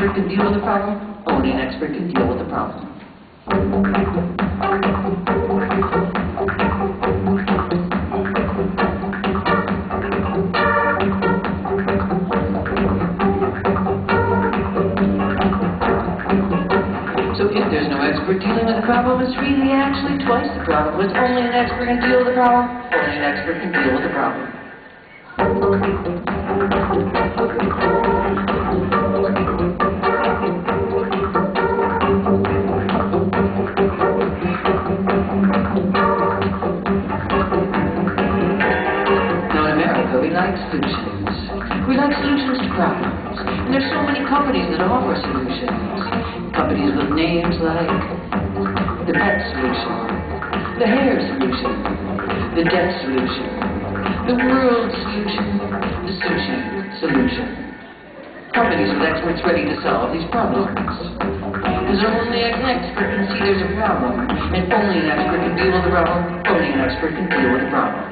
expert can deal with the problem, only an expert can deal with the problem. So if there's no expert dealing with the problem, it's really actually twice the problem. It's only an expert can deal with the problem, only an expert can deal with the problem. Now in America, we like solutions. We like solutions to problems. And there's so many companies that offer solutions. Companies with names like the pet solution, the hair solution, the debt solution, the world solution, the sushi solution. Companies with experts ready to solve these problems. Because only an expert can see there's a problem, and only an expert can deal with the problem, only an expert can deal with the problem.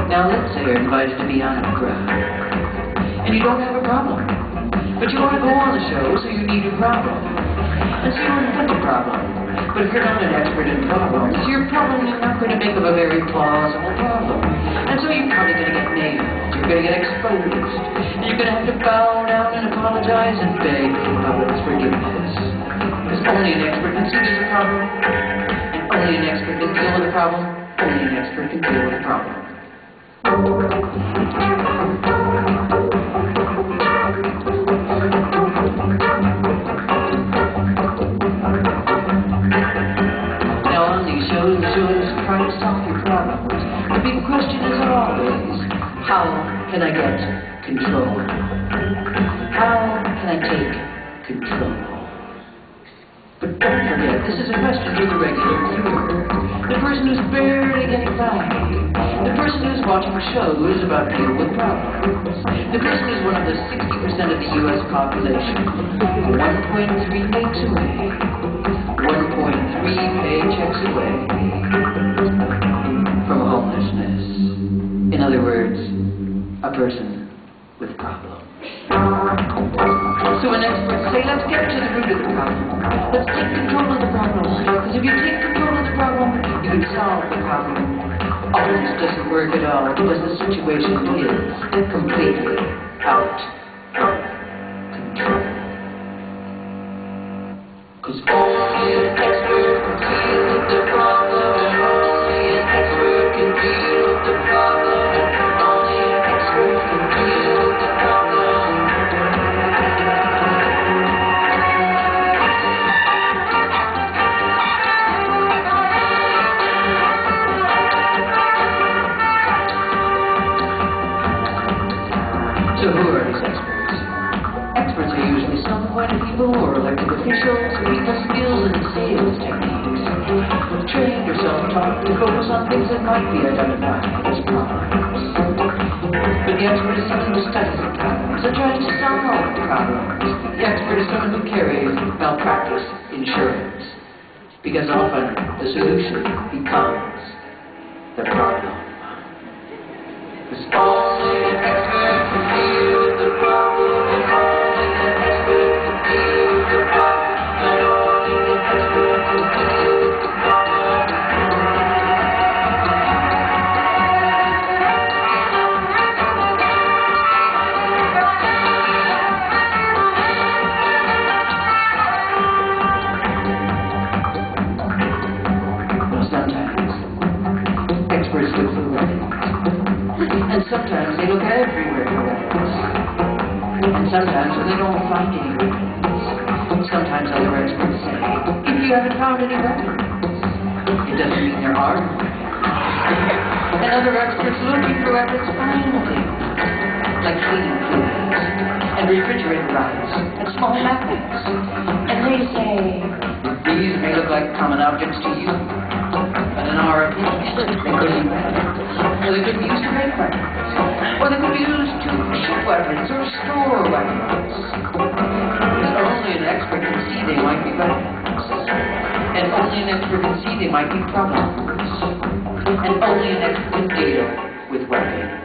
Now let's say you're invited to be on the ground, and you don't have a problem, but you want to go on the show, so you need a problem, and so you invent a problem. But if you're not an expert in problems, you're probably not going to make up a very plausible problem, and so you're probably going to get nailed, you're going to get exposed, and you're going to have to bow down and apologize and beg the public's forgiveness. Because only an expert can see there's a problem, and only an expert can deal with a problem, only an expert can deal with a problem. Now on these shows, the shows try to solve your problems. The big question is always, how can I get control? How can I take control? But don't forget, this is a question for the regular viewer, the person who's barely getting by, the person who's watching shows about deal with problems, the person who's one of the 60% of the U.S. population, 1.3 makes away, 1.3 paychecks away from homelessness. In other words, a person with problems. So when experts say, let's get to the root of the problem. Let's take control of the problem. Because if you take control of the problem, you can solve the problem. All this doesn't work at all because the situation is completely out of control. Because only an expert can deal with the problem, and only an expert can deal with the problem, and only an expert can deal with the problem. So who are these experts? Experts are usually some point people or elected officials who people skills in sales techniques, trained or self-taught to focus on things that might be identified as problems. But the expert is someone who studies the problems and tries to solve the problems. The expert is someone who carries malpractice insurance, because often the solution becomes the problem. Because only an expert can deal with the problem, and only an expert can deal with the problem, and only an expert can deal with the problem. Well, sometimes experts look for remedies. And sometimes they look everywhere for remedies. And sometimes when they don't find any remedies, sometimes other experts say, if you haven't found any remedies, it doesn't mean there are no remedies. And other experts looking for remedies find things, like cleaning fluids, and refrigerator rights, and small magnets. And they say, these may look like common objects to you, but in our opinion, they could be weapons. Or they could be used to make weapons. Or they could be used to ship weapons or store weapons. But only an expert can see they might be weapons. And only an expert can see, they might be problems. And only an expert can deal with what they